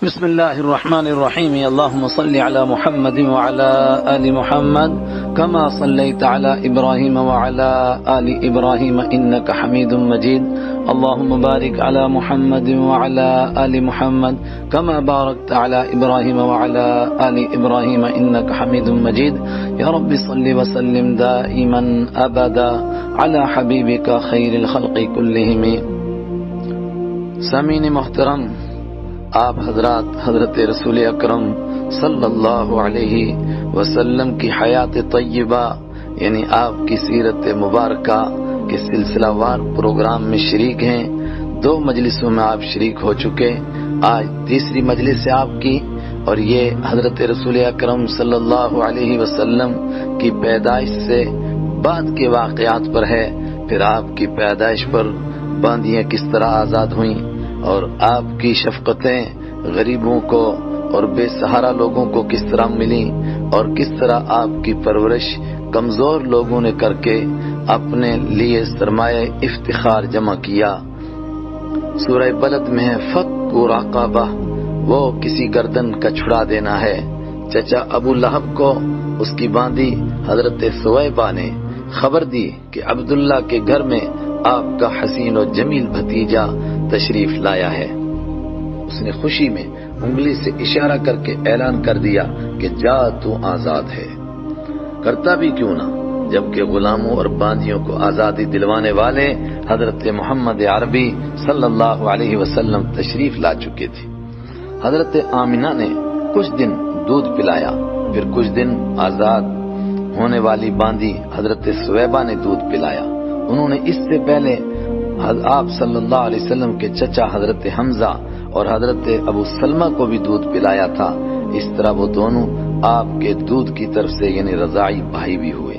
بسم الله الرحمن الرحيم. اللهم صل على محمد وعلى آل محمد كما صليت على إبراهيم وعلى آل إبراهيم إنك حميد مجيد. اللهم بارك على محمد وعلى آل محمد كما باركت على إبراهيم وعلى آل إبراهيم إنك حميد مجيد. يا رب صل وسلم دائما أبدا على حبيبك خير الخلق كلهم. سامعین محترم، آپ حضرات حضرت رسول اکرم صلی اللہ علیہ وسلم کی حیات طیبہ یعنی آپ کی سیرت مبارکہ کے سلسلہ وار پروگرام میں شریک ہیں. 2 مجلسوں میں آپ شریک ہو چکے، آج تیسری مجلس ہے آپ کی، اور یہ حضرت رسول اکرم صلی اللہ علیہ وسلم کی پیدائش سے بعد کے واقعات پر ہے. پھر آپ کی پیدائش پر باندیاں کس طرح آزاد ہوئیں اور آپ کی شفقتیں غریبوں کو اور بے سہارا لوگوں کو کس طرح ملیں، اور کس طرح آپ کی پرورش کمزور لوگوں نے کر کے اپنے لیے سرمایہ افتخار جمع کیا. سورہ بلد میں ہے فک رقبہ، وہ کسی گردن کا چھڑا دینا ہے. چچا ابو لہب کو اس کی باندی حضرت ثویبہ نے خبر دی کہ عبداللہ کے گھر میں آپ کا حسین و جمیل بھتیجا تشریف لایا ہے. اس نے خوشی میں انگلی سے اشارہ کر کے اعلان کر دیا کہ جا تو آزاد ہے. کرتا بھی کیوں نہ، جبکہ غلاموں اور باندیوں کو آزادی دلوانے والے حضرت محمد عربی صلی اللہ علیہ وسلم تشریف لا چکے تھے. حضرت آمنہ نے کچھ دن دودھ پلایا، پھر کچھ دن آزاد ہونے والی باندی حضرت ثویبہ نے دودھ پلایا. انہوں نے اس سے پہلے آپ صلی اللہ علیہ وسلم کے چچا حضرت حمزہ اور حضرت ابو سلمہ کو بھی دودھ پلایا تھا. اس طرح وہ دونوں آپ کے دودھ کی طرف سے یعنی رضاعی بھائی بھی ہوئے.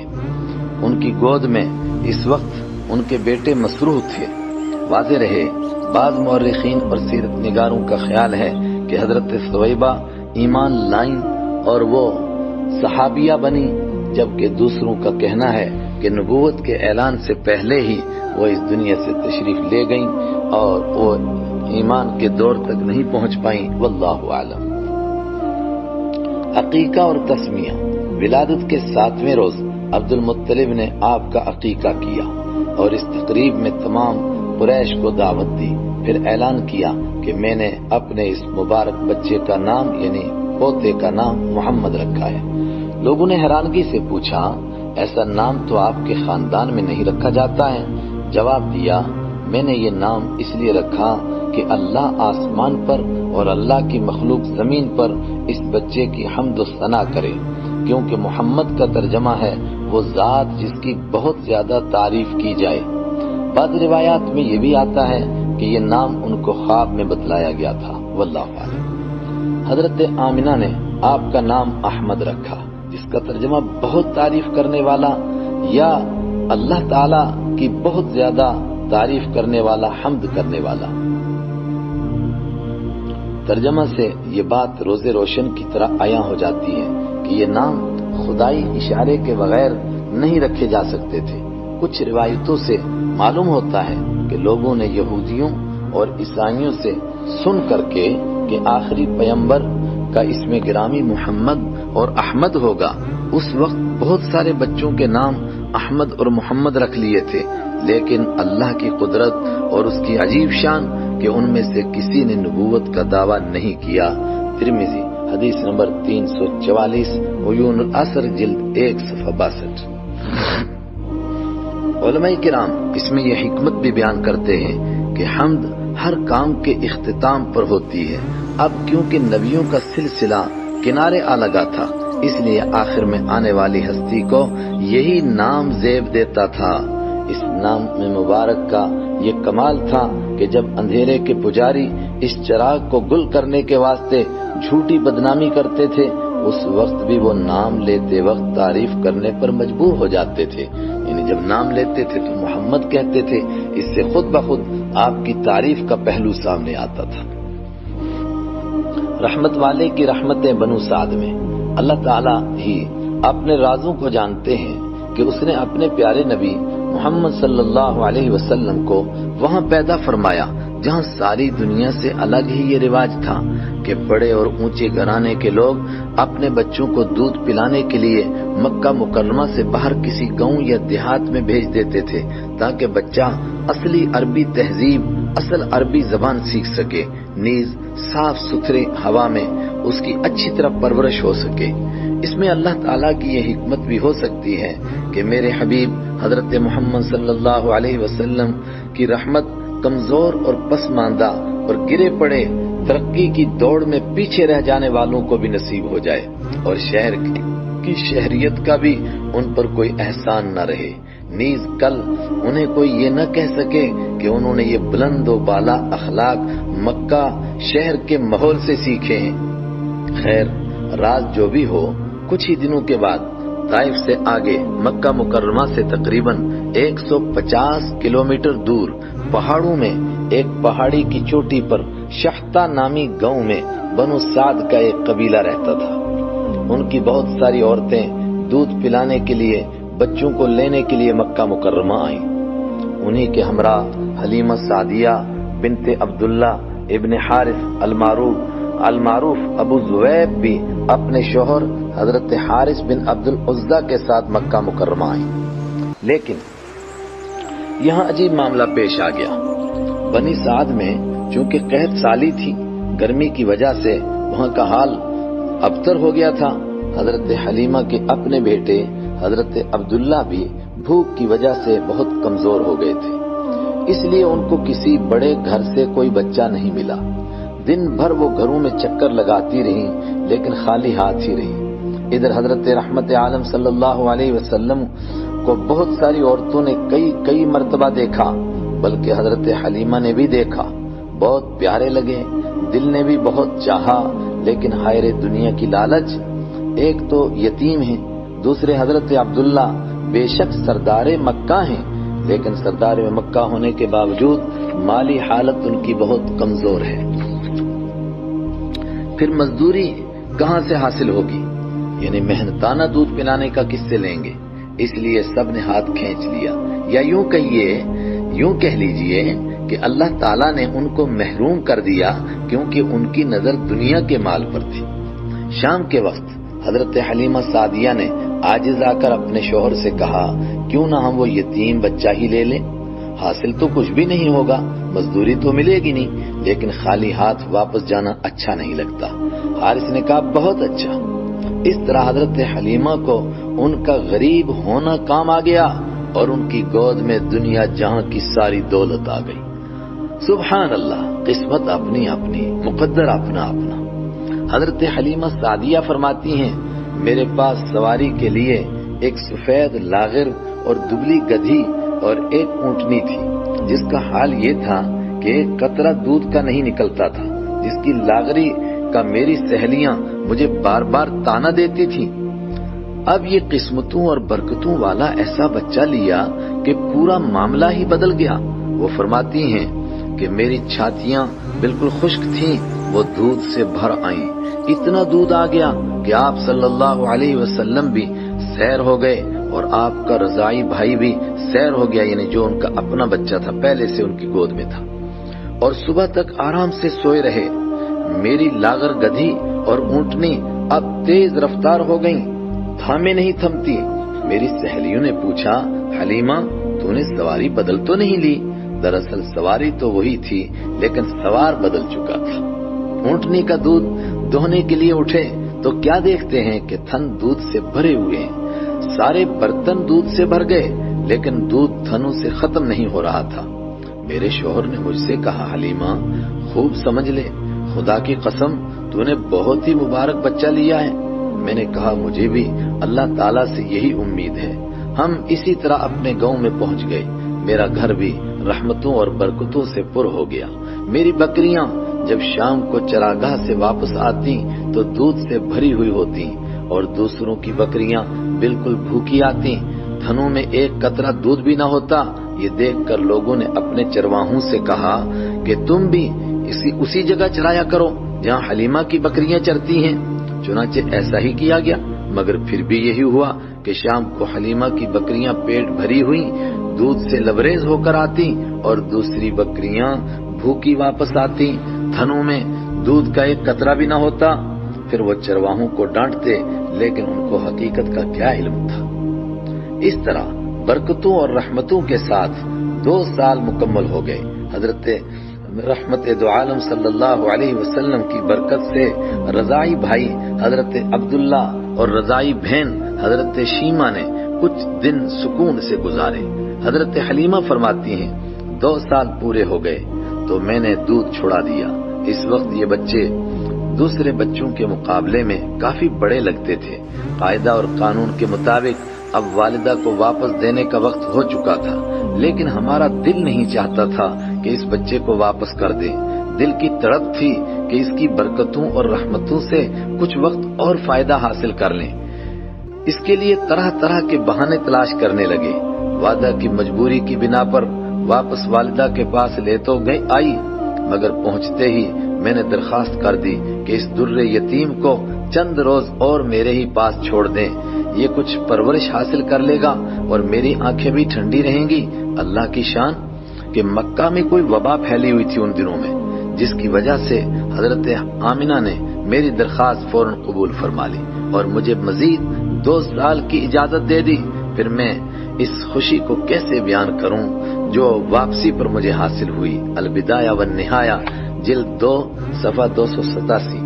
ان کی گود میں اس وقت ان کے بیٹے مسروح تھے. واضح رہے، بعض مورخین اور سیرت نگاروں کا خیال ہے کہ حضرت ثویبہ ایمان لائیں اور وہ صحابیہ بنی، جبکہ دوسروں کا کہنا ہے کہ نبوت کے اعلان سے پہلے ہی وہ اس دنیا سے تشریف لے گئیں اور وہ ایمان کے دور تک نہیں پہنچ پائیں. واللہ اعلم. عقیقہ اور تسمیہ. ولادت کے 7ویں روز عبد المطلب نے آپ کا عقیقہ کیا اور اس تقریب میں تمام قریش کو دعوت دی. پھر اعلان کیا کہ میں نے اپنے اس مبارک بچے کا نام یعنی پوتے کا نام محمد رکھا ہے. لوگوں نے حیرانگی سے پوچھا ایسا نام تو آپ کے خاندان میں نہیں رکھا جاتا ہے. جواب دیا میں نے یہ نام اس لیے رکھا کہ اللہ آسمان پر اور اللہ کی مخلوق زمین پر اس بچے کی حمد و ثنا کرے، کیونکہ محمد کا ترجمہ ہے وہ ذات جس کی بہت زیادہ تعریف کی جائے. بعض روایات میں یہ بھی آتا ہے کہ یہ نام ان کو خواب میں بتلایا گیا تھا. واللہ اعلم. حضرت آمنہ نے آپ کا نام احمد رکھا، جس کا ترجمہ بہت تعریف کرنے والا یا اللہ تعالی کی بہت زیادہ تعریف کرنے والا، حمد کرنے والا. ترجمہ سے یہ بات روز روشن کی طرح عیاں ہو جاتی ہے کہ یہ نام خدائی اشارے کے بغیر نہیں رکھے جا سکتے تھے. کچھ روایتوں سے معلوم ہوتا ہے کہ لوگوں نے یہودیوں اور عیسائیوں سے سن کر کے کہ آخری پیغمبر کا اسم گرامی محمد اور احمد ہوگا، اس وقت بہت سارے بچوں کے نام احمد اور محمد رکھ لیے تھے. لیکن اللہ کی قدرت اور اس کی عجیب شان کہ ان میں سے کسی نے نبوت کا دعویٰ نہیں کیا. ترمذی حدیث نمبر 344، عیون العصر جلد 1 صفحہ 62. علماء کرام اس میں یہ حکمت بھی بیان کرتے ہیں کہ حمد ہر کام کے اختتام پر ہوتی ہے. اب کیونکہ نبیوں کا سلسلہ کنارے آ لگا تھا، اس لیے آخر میں آنے والی ہستی کو یہی نام زیب دیتا تھا. اس نام میں مبارک کا یہ کمال تھا کہ جب اندھیرے کے پجاری اس چراغ کو گل کرنے کے واسطے جھوٹی بدنامی کرتے تھے، اس وقت بھی وہ نام لیتے وقت تعریف کرنے پر مجبور ہو جاتے تھے. یعنی جب نام لیتے تھے تو محمد کہتے تھے، اس سے خود بخود آپ کی تعریف کا پہلو سامنے آتا تھا. رحمت والے کی رحمتیں بنو سعد میں. اللہ تعالیٰ ہی اپنے رازوں کو جانتے ہیں کہ اس نے اپنے پیارے نبی محمد صلی اللہ علیہ وسلم کو وہاں پیدا فرمایا جہاں ساری دنیا سے الگ ہی یہ رواج تھا کہ بڑے اور اونچے گھرانے کے لوگ اپنے بچوں کو دودھ پلانے کے لیے مکہ مکرمہ سے باہر کسی گاؤں یا دیہات میں بھیج دیتے تھے تاکہ بچہ اصلی عربی تہذیب، اصل عربی زبان سیکھ سکے، نیز صاف ستھرے ہوا میں اس کی اچھی طرح پرورش ہو سکے۔ اس میں اللہ تعالیٰ کی یہ حکمت بھی ہو سکتی ہے کہ میرے حبیب حضرت محمد صلی اللہ علیہ وسلم کی رحمت کمزور اور پسماندہ اور گرے پڑے ترقی کی دوڑ میں پیچھے رہ جانے والوں کو بھی نصیب ہو جائے، اور شہر کی شہریت کا بھی ان پر کوئی احسان نہ رہے، نیز کل انہیں کوئی یہ نہ کہہ سکے کہ انہوں نے یہ بلند و بالا اخلاق مکہ شہر کے ماحول سے سیکھے ہیں۔ خیر، راز جو بھی ہو، کچھ ہی دنوں کے بعد طائف سے آگے مکہ مکرمہ سے تقریباً 150 کلومیٹر دور پہاڑوں میں ایک پہاڑی کی چوٹی پر شحطہ نامی گاؤں میں بنو سعد کا ایک قبیلہ رہتا تھا۔ ان کی بہت ساری عورتیں دودھ پلانے کے لیے، بچوں کو لینے کے لیے مکہ مکرمہ آئیں۔ انہی کے ہمراہ حلیمہ سعدیہ بنت عبداللہ ابن حارث المعروف ابو زویب بھی اپنے شوہر حضرت حارث بن عبد العزہ کے ساتھ مکہ مکرمہ آئیں۔ لیکن یہاں عجیب معاملہ پیش آ گیا۔ بنی سعد میں چونکہ قحط سالی تھی، گرمی کی وجہ سے وہاں کا حال ابتر ہو گیا تھا۔ حضرت حلیمہ کے اپنے بیٹے حضرت عبداللہ بھی بھوک کی وجہ سے بہت کمزور ہو گئے تھے، اس لیے ان کو کسی بڑے گھر سے کوئی بچہ نہیں ملا۔ دن بھر وہ گھروں میں چکر لگاتی رہیں لیکن خالی ہاتھ ہی رہیں۔ ادھر حضرت رحمت عالم صلی اللہ علیہ وسلم کو بہت ساری عورتوں نے کئی مرتبہ دیکھا، بلکہ حضرت حلیمہ نے بھی دیکھا، بہت پیارے لگے، دل نے بھی بہت چاہا، لیکن ہائے دنیا کی لالچ، ایک تو یتیم ہیں، دوسرے حضرت عبداللہ بے شک سردار مکہ ہیں، لیکن سردار مکہ ہونے کے باوجود مالی حالت ان کی بہت کمزور ہے۔ پھر مزدوری کہاں سے حاصل ہوگی؟ یعنی محنتانہ دودھ پلانے کا کس سے لیں گے؟ اس لیے سب نے ہاتھ کھینچ لیا، یا یوں کہہ لیجئے کہ اللہ تعالیٰ نے ان کو محروم کر دیا، کیونکہ ان کی نظر دنیا کے مال پر تھی۔ شام کے وقت حضرت حلیمہ سعدیہ نے عاجز آ کر اپنے شوہر سے کہا، کیوں نہ ہم وہ یتیم بچہ ہی لے لیں؟ حاصل تو کچھ بھی نہیں ہوگا، مزدوری تو ملے گی نہیں، لیکن خالی ہاتھ واپس جانا اچھا نہیں لگتا۔ حارث نے کہا، بہت اچھا۔ اس طرح حضرت حلیمہ کو ان کا غریب ہونا کام آ گیا اور ان کی گود میں دنیا جہاں کی ساری دولت آ گئی۔ سبحان اللہ، قسمت اپنی اپنی، مقدر اپنا اپنا۔ حضرت حلیمہ سعدیہ فرماتی ہیں، میرے پاس سواری کے لیے ایک سفید لاغر اور دبلی گدھی اور ایک اونٹنی تھی، جس کا حال یہ تھا کہ ایک قطرہ دودھ کا نہیں نکلتا تھا، جس کی لاغری کا میری سہیلیاں مجھے بار بار تانا دیتی تھیں۔ اب یہ قسمتوں اور برکتوں والا ایسا بچہ لیا کہ پورا معاملہ ہی بدل گیا۔ وہ فرماتی ہیں کہ میری چھاتیاں بالکل خشک تھیں، وہ دودھ سے بھر آئیں، اتنا دودھ آ گیا کہ آپ صلی اللہ علیہ وسلم بھی سیر ہو گئے اور آپ کا رضاعی بھائی بھی سیر ہو گیا، یعنی جو ان کا اپنا بچہ تھا پہلے سے ان کی گود میں تھا، اور صبح تک آرام سے سوئے رہے۔ میری لاغر گدھی اور اونٹنی اب تیز رفتار ہو گئیں، تھامے نہیں تھمتی۔ میری سہیلیوں نے پوچھا، حلیمہ تو نے سواری بدل تو نہیں لی؟ دراصل سواری تو وہی تھی، لیکن سوار بدل چکا تھا۔ اونٹنی کا دودھ دوہنے کے لیے اٹھے تو کیا دیکھتے ہیں کہ تھن دودھ سے بھرے ہوئے ہیں، سارے برتن دودھ سے بھر گئے، لیکن دودھ تھنوں سے ختم نہیں ہو رہا تھا۔ میرے شوہر نے مجھ سے کہا، حلیمہ خوب سمجھ لے، خدا کی قسم تو نے بہت ہی مبارک بچہ لیا ہے۔ میں نے کہا، مجھے بھی اللہ تعالیٰ سے یہی امید ہے۔ ہم اسی طرح اپنے گاؤں میں پہنچ گئے، میرا گھر بھی رحمتوں اور برکتوں سے پر ہو گیا۔ میری بکریاں جب شام کو چراگاہ سے واپس آتی تو دودھ سے بھری ہوئی ہوتی، اور دوسروں کی بکریاں بالکل بھوکی آتی، تھنوں میں ایک قطرہ دودھ بھی نہ ہوتا۔ یہ دیکھ کر لوگوں نے اپنے چرواہوں سے کہا کہ تم بھی اسی جگہ چرایا کرو جہاں حلیمہ کی بکریاں چرتی ہیں۔ چنانچہ ایسا ہی کیا گیا، مگر پھر بھی یہی ہوا کہ شام کو حلیمہ کی بکریاں پیٹ بھری ہوئی دودھ سے لبریز ہو کر آتی اور دوسری بکریاں بھوکی واپس آتی، تھنوں میں دودھ کا ایک قطرہ بھی نہ ہوتا، پھر وہ چرواہوں کو ڈانٹتے، لیکن ان کو حقیقت کا کیا علم تھا۔ اس طرح برکتوں اور رحمتوں کے ساتھ 2 سال مکمل ہو گئے۔ حضرت رحمت دو عالم صلی اللہ علیہ وسلم کی برکت سے رضائی بھائی حضرت عبداللہ اور رضائی بہن حضرت شیمہ نے کچھ دن سکون سے گزارے۔ حضرت حلیمہ فرماتی ہیں 2 سال پورے ہو گئے تو میں نے دودھ چھڑا دیا۔ اس وقت یہ بچے دوسرے بچوں کے مقابلے میں کافی بڑے لگتے تھے۔ قاعدہ اور قانون کے مطابق اب والدہ کو واپس دینے کا وقت ہو چکا تھا، لیکن ہمارا دل نہیں چاہتا تھا کہ اس بچے کو واپس کر دیں۔ دل کی تڑپ تھی کہ اس کی برکتوں اور رحمتوں سے کچھ وقت اور فائدہ حاصل کر لیں۔ اس کے لیے طرح طرح کے بہانے تلاش کرنے لگے۔ وعدہ کی مجبوری کی بنا پر واپس والدہ کے پاس لے تو گئی آئی، مگر پہنچتے ہی میں نے درخواست کر دی کہ اس در یتیم کو چند روز اور میرے ہی پاس چھوڑ دیں، یہ کچھ پرورش حاصل کر لے گا اور میری آنکھیں بھی ٹھنڈی رہیں گی۔ اللہ کی شان کہ مکہ میں کوئی وبا پھیلی ہوئی تھی ان دنوں میں، جس کی وجہ سے حضرت آمنہ نے میری درخواست فوراً قبول فرما لی اور مجھے مزید 2 سال کی اجازت دے دی۔ پھر میں اس خوشی کو کیسے بیان کروں جو واپسی پر مجھے حاصل ہوئی۔ البدایہ والنہایہ جلد 2 صفحہ 287۔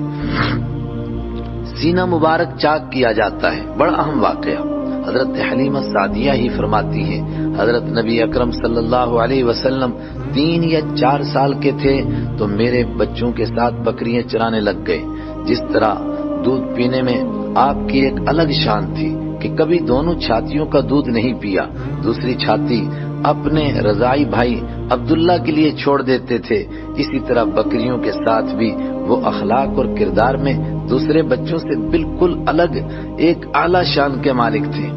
سینہ مبارک چاک کیا جاتا ہے، بڑا اہم واقعہ۔ حضرت حلیمہ سعدیہ ہی فرماتی ہیں حضرت نبی اکرم صلی اللہ علیہ وسلم 3 یا 4 سال کے تھے تو میرے بچوں کے ساتھ بکریاں چرانے لگ گئے۔ جس طرح دودھ پینے میں آپ کی ایک الگ شان تھی کہ کبھی دونوں چھاتیوں کا دودھ نہیں پیا، دوسری چھاتی اپنے رضائی بھائی عبداللہ کے لیے چھوڑ دیتے تھے، اسی طرح بکریوں کے ساتھ بھی وہ اخلاق اور کردار میں دوسرے بچوں سے بالکل الگ ایک اعلیٰ شان کے مالک تھے،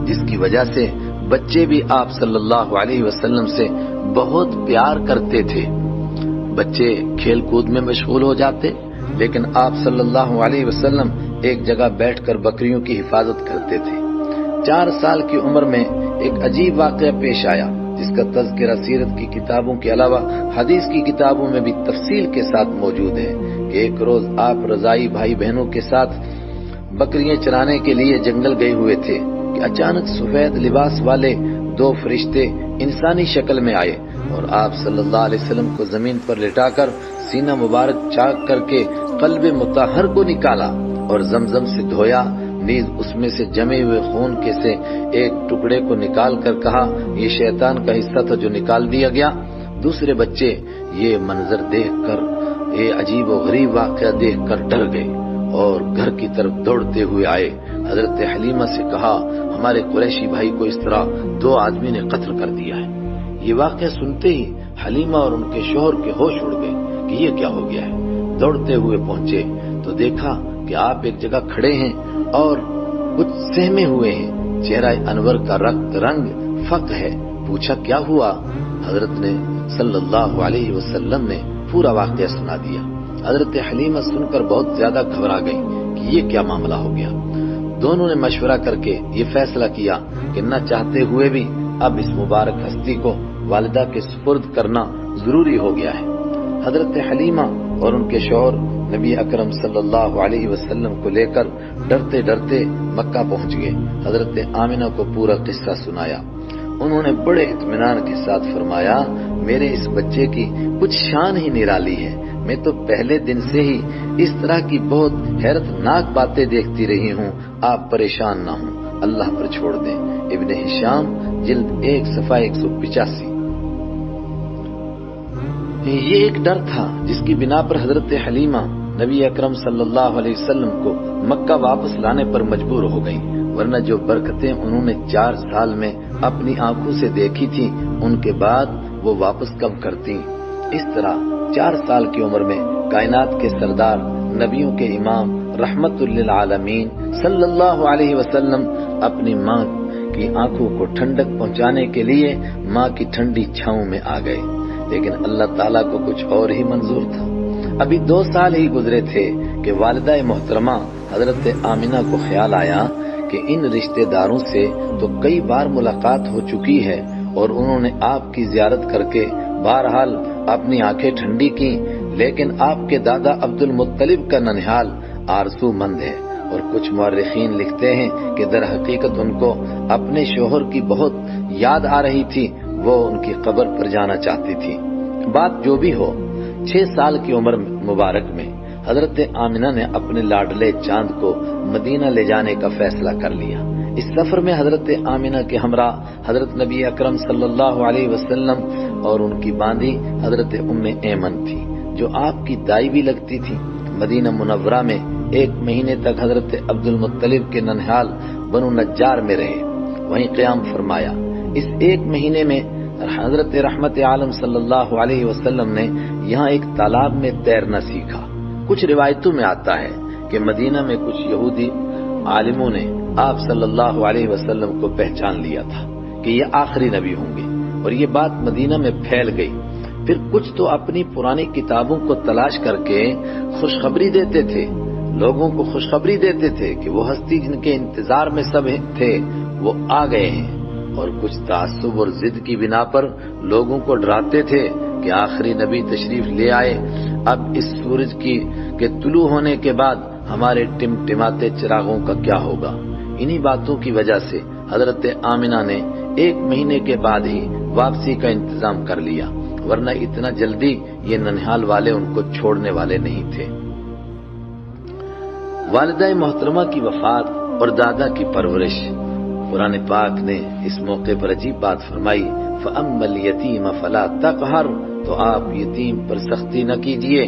جس کی وجہ سے بچے بھی آپ صلی اللہ علیہ وسلم سے بہت پیار کرتے تھے۔ بچے کھیل کود میں مشغول ہو جاتے، لیکن آپ صلی اللہ علیہ وسلم ایک جگہ بیٹھ کر بکریوں کی حفاظت کرتے تھے۔ 4 سال کی عمر میں ایک عجیب واقعہ پیش آیا جس کا تذکرہ سیرت کی کتابوں کے علاوہ حدیث کی کتابوں میں بھی تفصیل کے ساتھ موجود ہے کہ ایک روز آپ رضائی بھائی بہنوں کے ساتھ بکریاں چرانے کے لیے جنگل گئے ہوئے تھے کہ اچانک سفید لباس والے 2 فرشتے انسانی شکل میں آئے اور آپ صلی اللہ علیہ وسلم کو زمین پر لٹا کر سینہ مبارک چاک کر کے قلب مطہر کو نکالا اور زمزم سے دھویا، نیز اس میں سے جمے ہوئے خون کے سے ایک ٹکڑے کو نکال کر کہا یہ شیطان کا حصہ تھا جو نکال دیا گیا۔ دوسرے بچے یہ منظر دیکھ کر، یہ عجیب و غریب واقعہ دیکھ کر ڈر گئے اور گھر کی طرف دوڑتے ہوئے آئے۔ حضرت حلیمہ سے کہا ہمارے قریشی بھائی کو اس طرح 2 آدمی نے قتل کر دیا ہے۔ یہ واقعہ سنتے ہی حلیمہ اور ان کے شوہر کے ہوش اڑ گئے کہ یہ کیا ہو گیا ہے۔ دوڑتے ہوئے پہنچے تو دیکھا کہ آپ ایک جگہ کھڑے ہیں اور کچھ سہمے ہوئے ہیں، چہرہ انور کا رنگ فق ہے۔ پوچھا کیا ہوا؟ حضرت نے صلی اللہ علیہ وسلم نے پورا واقعہ سنا دیا۔ حضرت حلیمہ سن کر بہت زیادہ گھبرا گئی کہ یہ کیا معاملہ ہو گیا۔ دونوں نے مشورہ کر کے یہ فیصلہ کیا کہ نہ چاہتے ہوئے بھی اب اس مبارک ہستی کو والدہ کے سپرد کرنا ضروری ہو گیا ہے۔ حضرت حلیمہ اور ان کے شوہر نبی اکرم صلی اللہ علیہ وسلم کو لے کر ڈرتے ڈرتے مکہ پہنچ گئے۔ حضرت آمنہ کو پورا قصہ سنایا۔ انہوں نے بڑے اطمینان کے ساتھ فرمایا میرے اس بچے کی کچھ شان ہی نرالی ہے، میں تو پہلے دن سے ہی اس طرح کی بہت حیرت ناک باتیں دیکھتی رہی ہوں، آپ پریشان نہ ہوں، اللہ پر چھوڑ دیں۔ ابن ہشام جلد 1 صفحہ 185۔ یہ ایک ڈر تھا جس کی بنا پر حضرت حلیمہ نبی اکرم صلی اللہ علیہ وسلم کو مکہ واپس لانے پر مجبور ہو گئیں، ورنہ جو برکتیں انہوں نے 4 سال میں اپنی آنکھوں سے دیکھی تھی ان کے بعد وہ واپس کب کرتی۔ اس طرح 4 سال کی عمر میں کائنات کے سردار، نبیوں کے امام، رحمت للعالمین صلی اللہ علیہ وسلم اپنی ماں کی آنکھوں کو ٹھنڈک پہنچانے کے لیے ماں کی ٹھنڈی چھاؤں میں آ گئے، لیکن اللہ تعالیٰ کو کچھ اور ہی منظور تھا۔ ابھی 2 سال ہی گزرے تھے کہ والدہ محترمہ حضرت آمنہ کو خیال آیا کہ ان رشتہ داروں سے تو کئی بار ملاقات ہو چکی ہے اور انہوں نے آپ کی زیارت کر کے بہرحال اپنی آنکھیں ٹھنڈی کی، لیکن آپ کے دادا عبد المطلب کا ننھال آرزو مند ہے، اور کچھ مورخین لکھتے ہیں کہ در حقیقت ان کو اپنے شوہر کی بہت یاد آ رہی تھی، وہ ان کی قبر پر جانا چاہتی تھی۔ بات جو بھی ہو، 6 سال کی عمر مبارک میں حضرت آمنہ نے اپنے لاڈلے چاند کو مدینہ لے جانے کا فیصلہ کر لیا۔ اس سفر میں حضرت آمنہ کے ہمراہ حضرت نبی اکرم صلی اللہ علیہ وسلم اور ان کی باندھی حضرت ام ایمن تھی، جو آپ کی دائی بھی لگتی تھی۔ مدینہ منورہ میں 1 مہینے تک حضرت عبد المطلب کے ننھال بنو نجار میں رہے، وہیں قیام فرمایا۔ اس 1 مہینے میں حضرت رحمت عالم صلی اللہ علیہ وسلم نے یہاں ایک تالاب میں تیرنا سیکھا۔ کچھ روایتوں میں آتا ہے کہ مدینہ میں کچھ یہودی عالموں نے آپ صلی اللہ علیہ وسلم کو پہچان لیا تھا کہ یہ آخری نبی ہوں گے، اور یہ بات مدینہ میں پھیل گئی۔ پھر کچھ تو اپنی پرانی کتابوں کو تلاش کر کے خوشخبری دیتے تھے، لوگوں کو خوشخبری دیتے تھے کہ وہ ہستی جن کے انتظار میں سب تھے وہ آ گئے ہیں، اور کچھ تعصب اور ضد کی بنا پر لوگوں کو ڈراتے تھے کہ آخری نبی تشریف لے آئے، اب اس سورج کے طلوع ہونے کے بعد ہمارے ٹمٹماتے چراغوں کا کیا ہوگا۔ انہی باتوں کی وجہ سے حضرت آمنہ نے 1 مہینے کے بعد ہی واپسی کا انتظام کر لیا، ورنہ اتنا جلدی یہ ننھال والے ان کو چھوڑنے والے نہیں تھے۔ والدہ محترمہ کی وفات اور دادا کی پرورش، قرآن پاک نے اس موقع پر عجیب بات فرمائی، فَأَمَّا الْيَتِيمَ فَلَا تَقْهَرْ، تو آپ یتیم پر سختی نہ کیجیے۔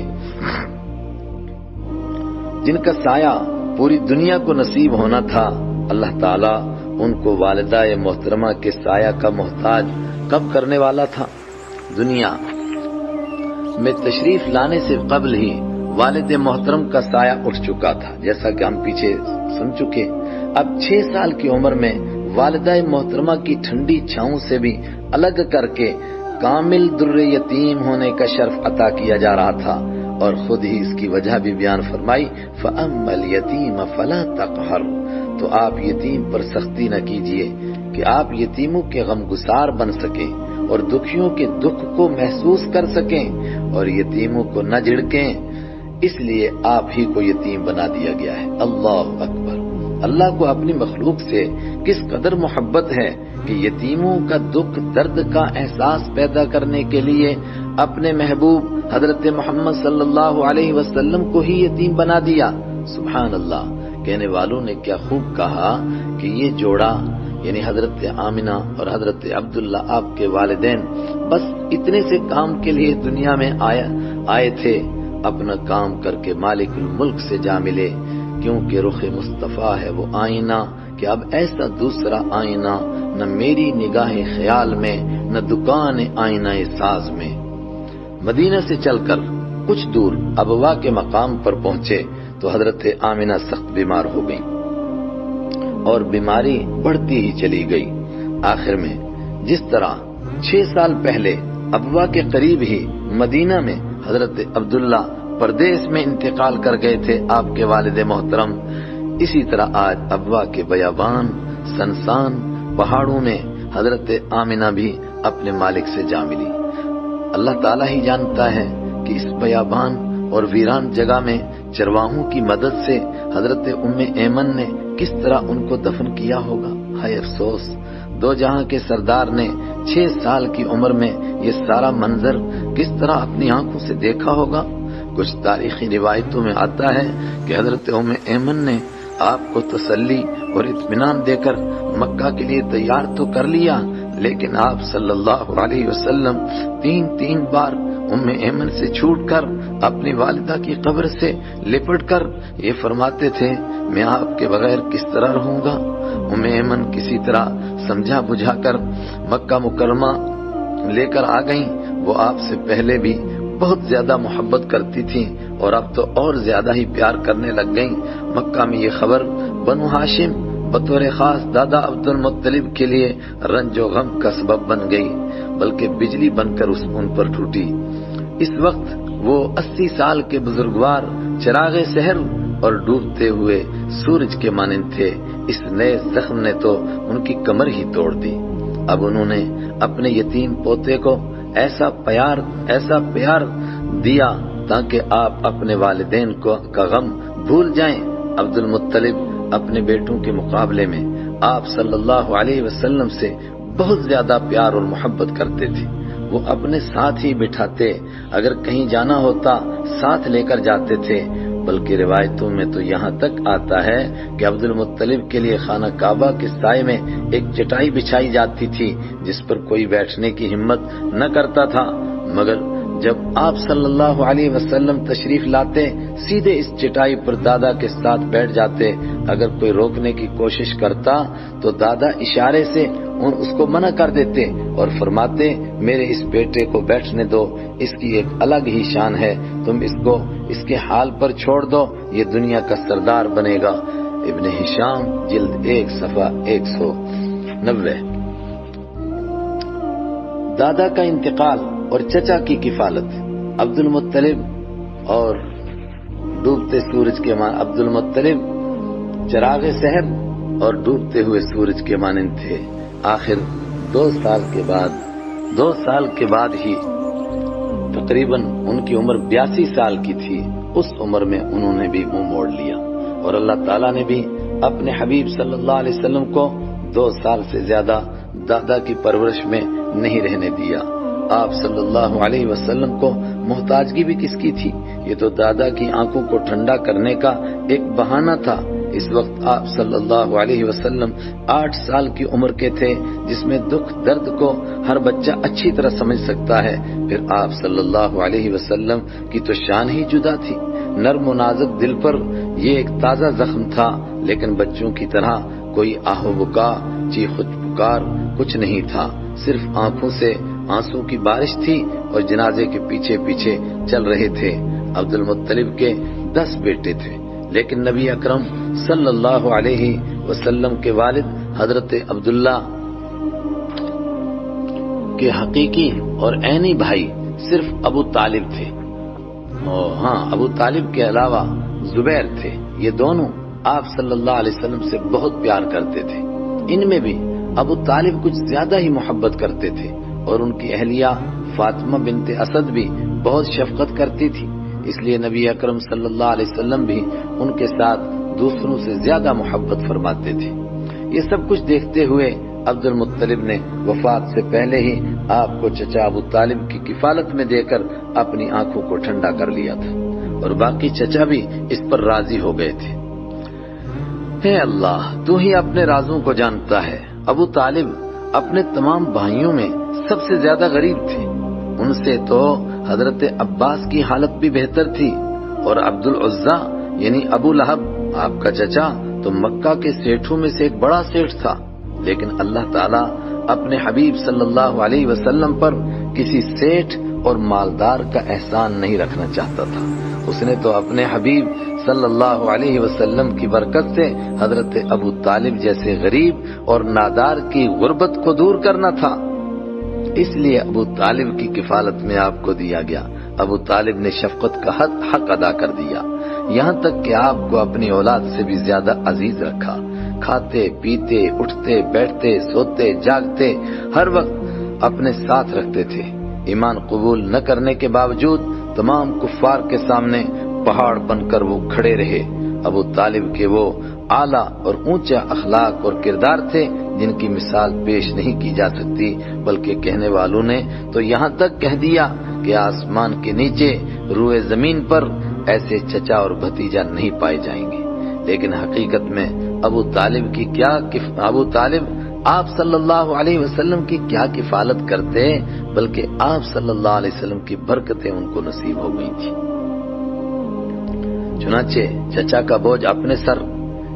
جن کا سایہ پوری دنیا کو نصیب ہونا تھا، اللہ تعالیٰ ان کو والدہ محترمہ کے سایہ کا محتاج کب کرنے والا تھا؟ دنیا میں تشریف لانے سے قبل ہی والد محترم کا سایہ اٹھ چکا تھا، جیسا کہ ہم پیچھے سن چکے۔ اب 6 سال کی عمر میں والدہ محترمہ کی ٹھنڈی چھاؤں سے بھی الگ کر کے کامل در یتیم ہونے کا شرف عطا کیا جا رہا تھا، اور خود ہی اس کی وجہ بھی بیان فرمائی، فَأَمَّا الْيَتِيمَ فَلَا تَقْهَرْ، تو آپ یتیم پر سختی نہ کیجیے کہ آپ یتیموں کے غم گسار بن سکیں اور دکھیوں کے دکھ کو محسوس کر سکیں اور یتیموں کو نہ جھڑکیں، اس لیے آپ ہی کو یتیم بنا دیا گیا ہے۔ اللہ اکبر! اللہ کو اپنی مخلوق سے کس قدر محبت ہے کہ یتیموں کا دکھ درد کا احساس پیدا کرنے کے لیے اپنے محبوب حضرت محمد صلی اللہ علیہ وسلم کو ہی یتیم بنا دیا۔ سبحان اللہ! کہنے والوں نے کیا خوب کہا کہ یہ جوڑا یعنی حضرت آمنہ اور حضرت عبداللہ آپ کے والدین بس اتنے سے کام کے لیے دنیا میں آئے تھے، اپنا کام کر کے مالک الملک سے جا ملے، کیونکہ رخ مصطفیٰ ہے وہ آئینہ کہ اب ایسا دوسرا آئینہ نہ میری نگاہ خیال میں نہ دکان آئینہ ساز میں۔ مدینہ سے چل کر کچھ دور ابوا کے مقام پر پہنچے تو حضرت آمنہ سخت بیمار ہو گئی اور بیماری بڑھتی ہی چلی گئی۔ آخر میں جس طرح 6 سال پہلے ابوا کے قریب ہی مدینہ میں حضرت عبداللہ پردیس میں انتقال کر گئے تھے آپ کے والد محترم، اسی طرح آج ابوا کے بیابان سنسان پہاڑوں میں حضرت آمنہ بھی اپنے مالک سے جا ملی۔ اللہ تعالیٰ ہی جانتا ہے کہ اس بیابان اور ویران جگہ میں چرواہوں کی مدد سے حضرت ام ایمن نے کس طرح ان کو دفن کیا ہوگا۔ ہائے افسوس! 2 جہاں کے سردار نے 6 سال کی عمر میں یہ سارا منظر کس طرح اپنی آنکھوں سے دیکھا ہوگا۔ کچھ تاریخی روایتوں میں آتا ہے کہ حضرت ام ایمن نے آپ کو تسلی اور اطمینان دے کر مکہ کے لیے تیار تو کر لیا، لیکن آپ صلی اللہ علیہ وسلم 3 بار ام ایمن سے چھوٹ کر اپنی والدہ کی قبر سے لپٹ کر یہ فرماتے تھے، میں آپ کے بغیر کس طرح رہوں گا۔ ام ایمن کسی طرح سمجھا بجھا کر مکہ مکرمہ لے کر آ گئیں۔ وہ آپ سے پہلے بھی بہت زیادہ محبت کرتی تھیں اور اب تو اور زیادہ ہی پیار کرنے لگ گئیں۔ مکہ میں یہ خبر بنو ہاشم بطور خاص دادا عبد المطلب کے لیے رنج و غم کا سبب بن گئی، بلکہ بجلی بن کر ان پر ٹوٹی۔ اس وقت وہ 80 سال کے بزرگوار چراغ سحر اور ڈوبتے ہوئے سورج کے مانند تھے۔ اس نئے زخم نے تو ان کی کمر ہی توڑ دی۔ اب انہوں نے اپنے یتیم پوتے کو ایسا پیار دیا تاکہ آپ اپنے والدین کا غم بھول جائیں۔ عبد المطلب اپنے بیٹوں کے مقابلے میں آپ صلی اللہ علیہ وسلم سے بہت زیادہ پیار اور محبت کرتے تھے۔ وہ اپنے ساتھ ہی بٹھاتے، اگر کہیں جانا ہوتا ساتھ لے کر جاتے تھے، بلکہ روایتوں میں تو یہاں تک آتا ہے کہ عبد المطلب کے لیے خانہ کعبہ کے سائے میں ایک چٹائی بچھائی جاتی تھی جس پر کوئی بیٹھنے کی ہمت نہ کرتا تھا، مگر جب آپ صلی اللہ علیہ وسلم تشریف لاتے سیدھے اس چٹائی پر دادا کے ساتھ بیٹھ جاتے۔ اگر کوئی روکنے کی کوشش کرتا تو دادا اشارے سے اس کو منع کر دیتے اور فرماتے میرے اس بیٹے کو بیٹھنے دو، اس کی ایک الگ ہی شان ہے، تم اس کو اس کے حال پر چھوڑ دو، یہ دنیا کا سردار بنے گا۔ ابن ہشام جلد 1 صفحہ 190۔ دادا کا انتقال اور چچا کی کفالت۔ عبد المطلب اور ڈوبتے سورج کے عبد المطلب چراغ سحر اور ڈوبتے ہوئے سورج کے مانند تھے۔ آخر 2 سال کے بعد ہی تقریباً ان کی عمر 82 سال کی تھی، اس عمر میں انہوں نے بھی منہ موڑ لیا، اور اللہ تعالیٰ نے بھی اپنے حبیب صلی اللہ علیہ وسلم کو 2 سال سے زیادہ دادا کی پرورش میں نہیں رہنے دیا۔ آپ صلی اللہ علیہ وسلم کو محتاجگی بھی کس کی تھی؟ یہ تو دادا کی آنکھوں کو ٹھنڈا کرنے کا ایک بہانہ تھا۔ اس وقت آپ صلی اللہ علیہ وسلم 8 سال کی عمر کے تھے، جس میں دکھ درد کو ہر بچہ اچھی طرح سمجھ سکتا ہے۔ پھر آپ صلی اللہ علیہ وسلم کی تو شان ہی جدا تھی، نرم و نازک دل پر یہ ایک تازہ زخم تھا، لیکن بچوں کی طرح کوئی آہ و بکا، چیخ و پکار کچھ نہیں تھا، صرف آنکھوں سے آنسو کی بارش تھی اور جنازے کے پیچھے پیچھے چل رہے تھے۔ عبد المطلب کے 10 بیٹے تھے، لیکن نبی اکرم صلی اللہ علیہ وسلم کے والد حضرت عبداللہ کے حقیقی اور عینی بھائی صرف ابو طالب تھے، اور ابو طالب کے علاوہ زبیر تھے۔ یہ دونوں آپ صلی اللہ علیہ وسلم سے بہت پیار کرتے تھے۔ ان میں بھی ابو طالب کچھ زیادہ ہی محبت کرتے تھے، اور ان کی اہلیہ فاطمہ بنت اسد بھی بہت شفقت کرتی تھی، اس لیے نبی اکرم صلی اللہ علیہ وسلم بھی ان کے ساتھ دوسروں سے زیادہ محبت فرماتے تھے۔ یہ سب کچھ دیکھتے ہوئے عبد المطلب نے وفات سے پہلے ہی آپ کو چچا ابو طالب کی کفالت میں دے کر اپنی آنکھوں کو ٹھنڈا کر لیا تھا، اور باقی چچا بھی اس پر راضی ہو گئے تھے۔ اے اللہ، تو ہی اپنے رازوں کو جانتا ہے۔ ابو طالب اپنے تمام بھائیوں میں سب سے زیادہ غریب تھے، ان سے تو حضرت عباس کی حالت بھی بہتر تھی، اور عبد العزا یعنی ابو لہب آپ کا چچا تو مکہ کے سیٹھوں میں سے ایک بڑا سیٹھ تھا، لیکن اللہ تعالیٰ اپنے حبیب صلی اللہ علیہ وسلم پر کسی سیٹھ اور مالدار کا احسان نہیں رکھنا چاہتا تھا۔ اس نے تو اپنے حبیب صلی اللہ علیہ وسلم کی برکت سے حضرت ابو طالب جیسے غریب اور نادار کی غربت کو دور کرنا تھا، اس لیے ابو طالب کی کفالت میں آپ کو دیا گیا۔ ابو طالب نے شفقت کا حق ادا کر دیا، یہاں تک کہ آپ کو اپنی اولاد سے بھی زیادہ عزیز رکھا۔ کھاتے پیتے اٹھتے بیٹھتے سوتے جاگتے ہر وقت اپنے ساتھ رکھتے تھے۔ ایمان قبول نہ کرنے کے باوجود تمام کفار کے سامنے پہاڑ بن کر وہ کھڑے رہے۔ ابو طالب کے وہ اعلیٰ اور اونچا اخلاق اور کردار تھے جن کی مثال پیش نہیں کی جا سکتی، بلکہ کہنے والوں نے تو یہاں تک کہہ دیا کہ آسمان کے نیچے روئے زمین پر ایسے چچا اور بھتیجا نہیں پائے جائیں گے۔ لیکن حقیقت میں ابو طالب آپ صلی اللہ علیہ وسلم کی کیا کفالت کرتے، بلکہ آپ صلی اللہ علیہ وسلم کی برکتیں ان کو نصیب ہو گئی تھی۔ چنانچہ چچا کا بوجھ اپنے سر،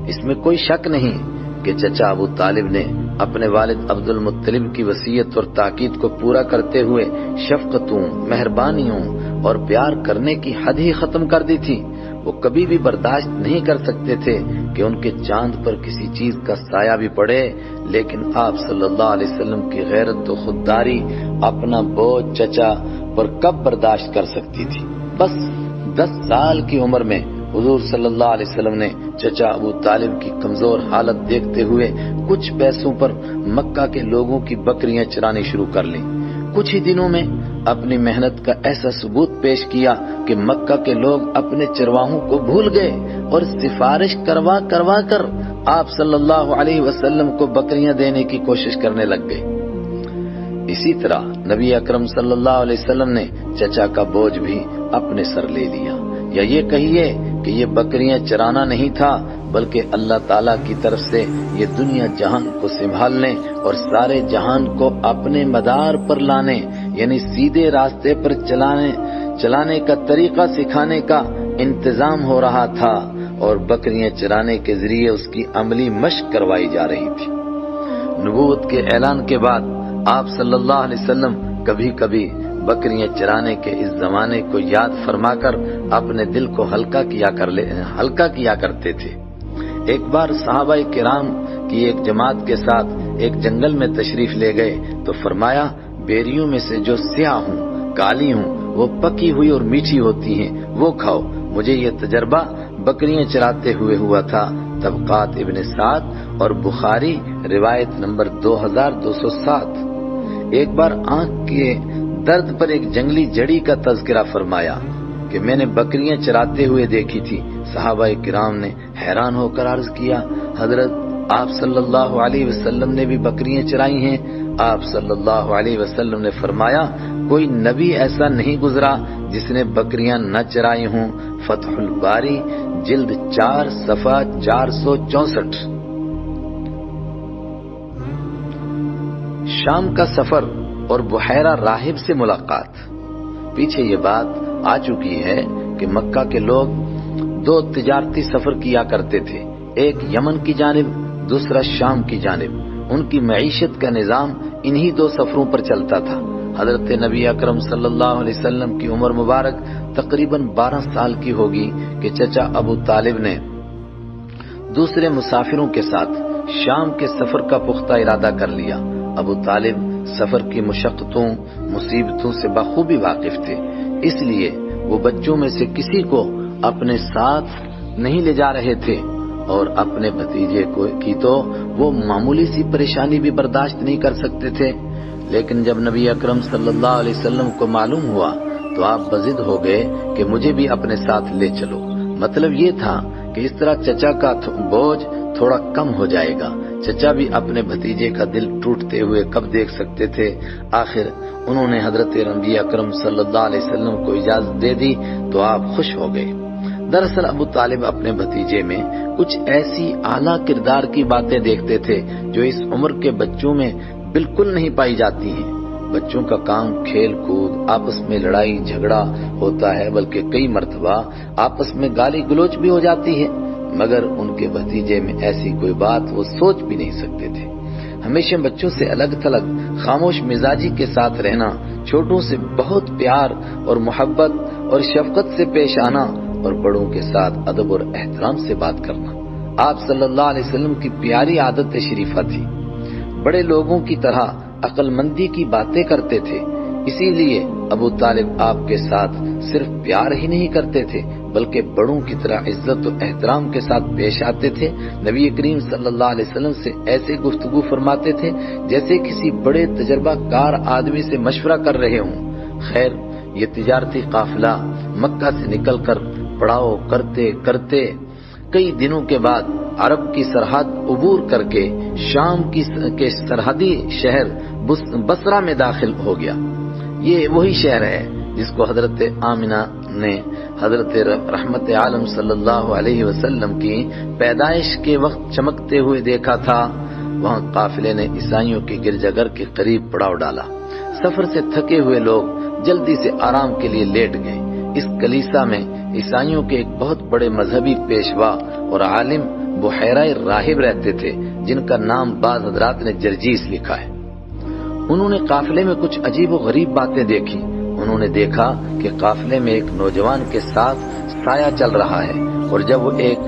اس میں کوئی شک نہیں کہ چچا ابو طالب نے اپنے والد عبد المطلب کی وصیت اور تاکید کو پورا کرتے ہوئے شفقتوں، مہربانیوں اور پیار کرنے کی حد ہی ختم کر دی تھی۔ وہ کبھی بھی برداشت نہیں کر سکتے تھے کہ ان کے چاند پر کسی چیز کا سایہ بھی پڑے، لیکن آپ صلی اللہ علیہ وسلم کی غیرت و خودداری اپنا بوجھ چچا پر کب برداشت کر سکتی تھی؟ بس 10 سال کی عمر میں حضور صلی اللہ علیہ وسلم نے چچا ابو طالب کی کمزور حالت دیکھتے ہوئے کچھ پیسوں پر مکہ کے لوگوں کی بکریاں چرانی شروع کر لیں۔ کچھ ہی دنوں میں اپنی محنت کا ایسا ثبوت پیش کیا کہ مکہ کے لوگ اپنے چرواہوں کو بھول گئے اور سفارش کروا کر آپ صلی اللہ علیہ وسلم کو بکریاں دینے کی کوشش کرنے لگ گئے۔ اسی طرح نبی اکرم صلی اللہ علیہ وسلم نے چچا کا بوجھ بھی اپنے سر لے لیا، یا یہ کہیے کہ یہ بکریاں چرانا نہیں تھا بلکہ اللہ تعالیٰ کی طرف سے یہ دنیا جہان کو سنبھالنے اور سارے جہان کو اپنے مدار پر لانے، یعنی سیدھے راستے پر چلانے کا طریقہ سکھانے کا انتظام ہو رہا تھا، اور بکریاں چرانے کے ذریعے اس کی عملی مشق کروائی جا رہی تھی۔ نبوت کے اعلان کے بعد آپ صلی اللہ علیہ وسلم کبھی کبھی بکریاں چرانے کے اس زمانے کو یاد فرما کر اپنے دل کو ہلکا کیا کرتے تھے۔ ایک بار صحابہ کرام کی ایک جماعت کے ساتھ ایک جنگل میں تشریف لے گئے تو فرمایا، بیریوں میں سے جو سیاہ ہوں، کالی ہوں، وہ پکی ہوئی اور میٹھی ہوتی ہیں، وہ کھاؤ۔ مجھے یہ تجربہ بکریاں چراتے ہوئے ہوا تھا۔ طبقات ابن سعد اور بخاری روایت نمبر 2207۔ ایک بار آنکھ کے درد پر ایک جنگلی جڑی کا تذکرہ فرمایا کہ میں نے بکریاں چراتے ہوئے دیکھی تھی۔ صحابہ کرام نے حیران ہو کر عرض کیا، حضرت آپ صلی اللہ علیہ وسلم نے بھی بکریاں چرائی ہیں؟ آپ صلی اللہ علیہ وسلم نے فرمایا، کوئی نبی ایسا نہیں گزرا جس نے بکریاں نہ چرائی ہوں۔ فتح الباری جلد 4 صفحہ 464۔ شام کا سفر اور بحیرہ راہب سے ملاقات۔ پیچھے یہ بات آ چکی ہے کہ مکہ کے لوگ 2 تجارتی سفر کیا کرتے تھے، ایک یمن کی جانب، دوسرا شام کی جانب۔ ان کی معیشت کا نظام انہی 2 سفروں پر چلتا تھا۔ حضرت نبی اکرم صلی اللہ علیہ وسلم کی عمر مبارک تقریباً 12 سال کی ہوگی کہ چچا ابو طالب نے دوسرے مسافروں کے ساتھ شام کے سفر کا پختہ ارادہ کر لیا۔ ابو طالب سفر کی مشقتوں، مصیبتوں سے بخوبی واقف تھے، اس لیے وہ بچوں میں سے کسی کو اپنے ساتھ نہیں لے جا رہے تھے، اور اپنے بھتیجے کی تو وہ معمولی سی پریشانی بھی برداشت نہیں کر سکتے تھے۔ لیکن جب نبی اکرم صلی اللہ علیہ وسلم کو معلوم ہوا تو آپ بضد ہو گئے کہ مجھے بھی اپنے ساتھ لے چلو۔ مطلب یہ تھا کہ اس طرح چچا کا بوجھ تھوڑا کم ہو جائے گا۔ چچا بھی اپنے بھتیجے کا دل ٹوٹتے ہوئے کب دیکھ سکتے تھے۔ آخر انہوں نے حضرت نبی اکرم صلی اللہ علیہ وسلم کو اجازت دے دی تو آپ خوش ہو گئے۔ دراصل ابو طالب اپنے بھتیجے میں کچھ ایسی اعلیٰ کردار کی باتیں دیکھتے تھے جو اس عمر کے بچوں میں بالکل نہیں پائی جاتی ہیں۔ بچوں کا کام کھیل کود، آپس میں لڑائی جھگڑا ہوتا ہے، بلکہ کئی مرتبہ آپس میں گالی گلوچ بھی ہو جاتی ہے، مگر ان کے بھتیجے میں ایسی کوئی بات وہ سوچ بھی نہیں سکتے تھے۔ ہمیشہ بچوں سے الگ تھلگ، خاموش مزاجی کے ساتھ رہنا، چھوٹوں سے بہت پیار اور محبت اور شفقت سے پیش آنا، اور بڑوں کے ساتھ ادب اور احترام سے بات کرنا آپ صلی اللہ علیہ وسلم کی پیاری عادت شریفہ تھی۔ بڑے لوگوں کی طرح عقل مندی کی باتیں کرتے تھے، اسی لیے ابو طالب آپ کے ساتھ صرف پیار ہی نہیں کرتے تھے بلکہ بڑوں کی طرح عزت و احترام کے ساتھ پیش آتے تھے۔ نبی کریم صلی اللہ علیہ وسلم سے ایسے گفتگو فرماتے تھے جیسے کسی بڑے تجربہ کار آدمی سے مشورہ کر رہے ہوں۔ خیر، یہ تجارتی قافلہ مکہ سے نکل کر پڑاؤ کرتے کرتے کئی دنوں کے بعد عرب کی سرحد عبور کر کے شام کے سرحدی شہر بصرہ میں داخل ہو گیا۔ یہ وہی شہر ہے جس کو حضرت آمنہ نے حضرت رحمت عالم صلی اللہ علیہ وسلم کی پیدائش کے وقت چمکتے ہوئے دیکھا تھا۔ وہاں قافلے نے عیسائیوں کے گرجا گھر کے قریب پڑاؤ ڈالا۔ سفر سے تھکے ہوئے لوگ جلدی سے آرام کے لیے لیٹ گئے۔ اس کلیسا میں عیسائیوں کے ایک بہت بڑے مذہبی پیشوا اور عالم بحیرہ راہب رہتے تھے، جن کا نام بعض حضرات نے جرجیس لکھا ہے۔ انہوں نے قافلے میں کچھ عجیب و غریب باتیں دیکھی۔ انہوں نے دیکھا کہ قافلے میں ایک نوجوان کے ساتھ سایہ چل رہا ہے، اور جب وہ ایک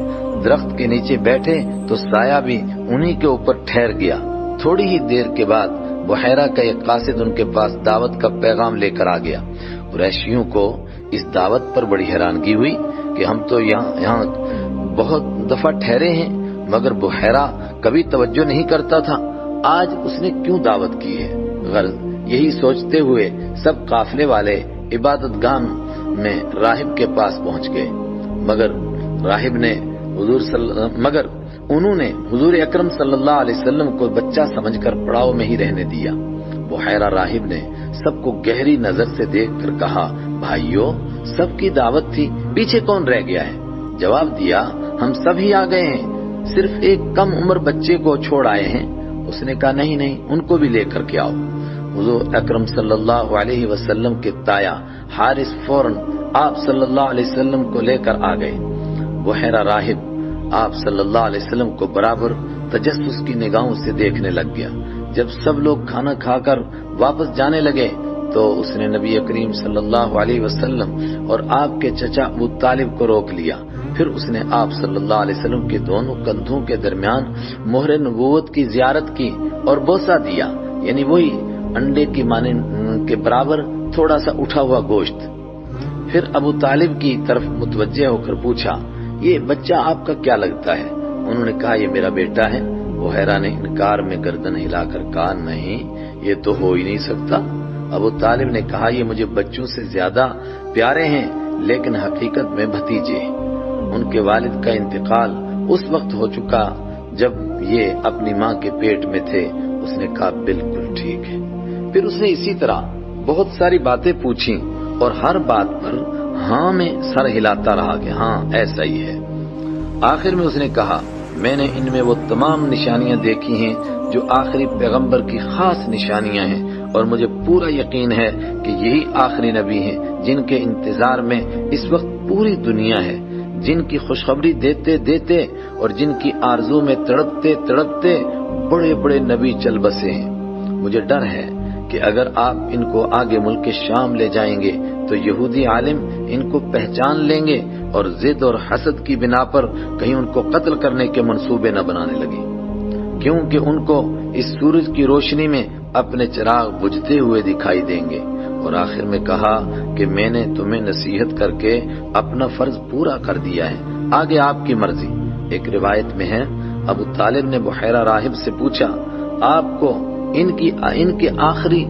درخت کے نیچے بیٹھے تو سایہ بھی انہی کے اوپر ٹھہر گیا۔ تھوڑی ہی دیر کے بعد بحیرہ کا ایک قاصد ان کے پاس دعوت کا پیغام لے کر آ گیا۔ قریشیوں کو اس دعوت پر بڑی حیرانگی ہوئی کہ ہم تو یہاں بہت دفعہ ٹھہرے ہیں مگر بحیرہ کبھی توجہ نہیں کرتا تھا، آج اس نے کیوں دعوت کی ہے؟ غرض یہی سوچتے ہوئے سب قافلے والے عبادت گاہ میں راہب کے پاس پہنچ گئے، مگر انہوں نے حضور اکرم صلی اللہ علیہ وسلم کو بچہ سمجھ کر پڑاؤ میں ہی رہنے دیا۔ بحیرہ راہب نے سب کو گہری نظر سے دیکھ کر کہا، بھائیو، سب کی دعوت تھی، پیچھے کون رہ گیا ہے؟ جواب دیا، ہم سب ہی آ گئے ہیں، صرف ایک کم عمر بچے کو چھوڑ آئے ہیں۔ اس نے کہا، نہیں نہیں، ان کو بھی لے کر کے آؤ۔ حضور اکرم صلی اللہ علیہ وسلم کے تایا حارث فوراً آپ صلی اللہ علیہ وسلم کو لے کر آ گئے۔ بحیرہ راہب آپ صلی اللہ علیہ وسلم کو برابر تجسس کی نگاہوں سے دیکھنے لگ گیا۔ جب سب لوگ کھانا کھا کر واپس جانے لگے تو اس نے نبی کریم صلی اللہ علیہ وسلم اور آپ کے چچا ابو طالب کو روک لیا۔ پھر اس نے آپ صلی اللہ علیہ وسلم کے دونوں کندھوں کے درمیان مہر نبوت کی زیارت کی اور بوسہ دیا، یعنی وہی انڈے کی مانند کے برابر تھوڑا سا اٹھا ہوا گوشت۔ پھر ابو طالب کی طرف متوجہ ہو کر پوچھا، یہ بچہ آپ کا کیا لگتا ہے؟ انہوں نے کہا، یہ میرا بیٹا ہے۔ بحیرہ نے انکار میں گردن ہلا کر کہا، نہیں، یہ تو ہو ہی نہیں سکتا۔ ابو طالب نے کہا، یہ مجھے بچوں سے زیادہ پیارے ہیں، لیکن حقیقت میں بھتیجے ہیں۔ ان کے والد کا انتقال اس وقت ہو چکا جب یہ اپنی ماں کے پیٹ میں تھے۔ اس نے کہا، بالکل ٹھیک ہے۔ پھر اس نے اسی طرح بہت ساری باتیں پوچھیں اور ہر بات پر ہاں میں سر ہلاتا رہا کہ ہاں ایسا ہی ہے۔ آخر میں اس نے کہا، میں نے ان میں وہ تمام نشانیاں دیکھی ہیں جو آخری پیغمبر کی خاص نشانیاں ہیں، اور مجھے پورا یقین ہے کہ یہی آخری نبی ہیں جن کے انتظار میں اس وقت پوری دنیا ہے، جن کی خوشخبری دیتے دیتے اور جن کی آرزو میں تڑپتے تڑپتے بڑے بڑے نبی چل بسے ہیں۔ مجھے ڈر ہے کہ اگر آپ ان کو آگے ملک شام لے جائیں گے تو یہودی عالم ان کو پہچان لیں گے اور ضد اور حسد کی بنا پر کہیں ان کو قتل کرنے کے منصوبے نہ بنانے لگیں، کیونکہ ان کو اس سورج کی روشنی میں اپنے چراغ بجھتے ہوئے دکھائی دیں گے۔ اور آخر میں کہا کہ میں نے تمہیں نصیحت کر کے اپنا فرض پورا کر دیا ہے، آگے آپ کی مرضی۔ ایک روایت میں ہے، ابو طالب نے بحیرہ راہب سے پوچھا، آپ کو ان کے آخری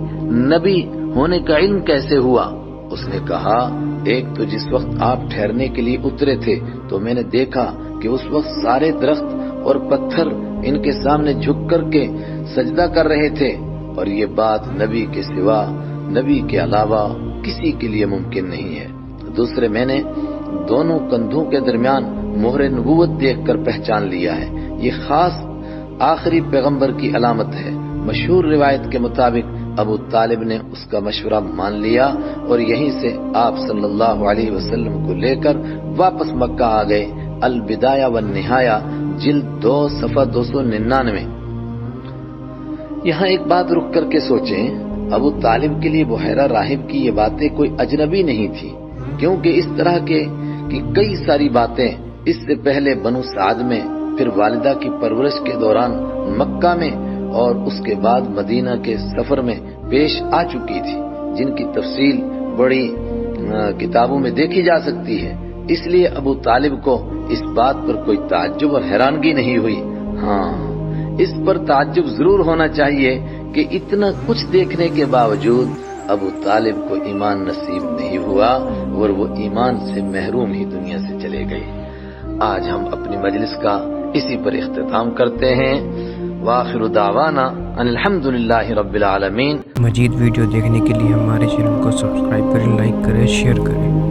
نبی ہونے کا علم کیسے ہوا؟ اس نے کہا، ایک تو جس وقت آپ ٹھہرنے کے لیے اترے تھے تو میں نے دیکھا کہ اس وقت سارے درخت اور پتھر ان کے سامنے جھک کر کے سجدہ کر رہے تھے، اور یہ بات نبی کے سوا، نبی کے علاوہ کسی کے لیے ممکن نہیں ہے۔ دوسرے، میں نے دونوں کندھوں کے درمیان مہر نبوت دیکھ کر پہچان لیا ہے، یہ خاص آخری پیغمبر کی علامت ہے۔ مشہور روایت کے مطابق ابو طالب نے اس کا مشورہ مان لیا اور یہیں سے آپ صلی اللہ علیہ وسلم کو لے کر واپس مکہ آ گئے۔ البدایہ والنہایہ جلد 2 صفحہ 299۔ یہاں ایک بات رک کر کے سوچیں، ابو طالب کے لیے بحیرہ راہب کی یہ باتیں کوئی اجنبی نہیں تھی، کیونکہ اس طرح کی کئی ساری باتیں اس سے پہلے بنو سعد میں، پھر والدہ کی پرورش کے دوران مکہ میں اور اس کے بعد مدینہ کے سفر میں پیش آ چکی تھی، جن کی تفصیل بڑی کتابوں میں دیکھی جا سکتی ہے۔ اس لیے ابو طالب کو اس بات پر کوئی تعجب اور حیرانگی نہیں ہوئی۔ ہاں، اس پر تعجب ضرور ہونا چاہیے کہ اتنا کچھ دیکھنے کے باوجود ابو طالب کو ایمان نصیب نہیں ہوا اور وہ ایمان سے محروم ہی دنیا سے چلے گئے۔ آج ہم اپنی مجلس کا اسی پر اختتام کرتے ہیں۔ وآخر دعوانا ان الحمدللہ رب العالمین۔ مزید ویڈیو دیکھنے کے لیے ہمارے چینل کو سبسکرائب کریں، لائک کریں، شیئر کریں۔